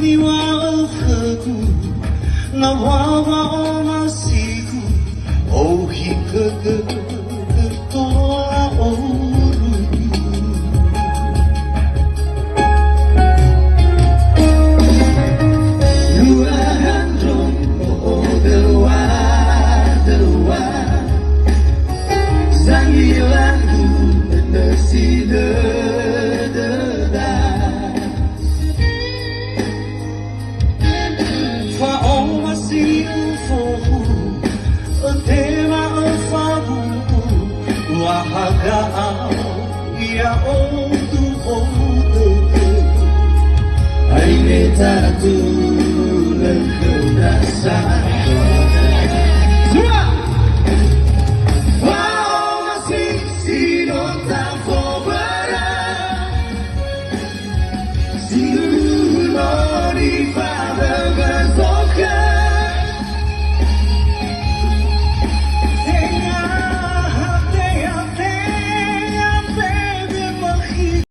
niwa'aku nawawa o masiku o hikagatoa oru luahandong o dewa sangilanku nasidadada Wahagao ya odu ay metatu lang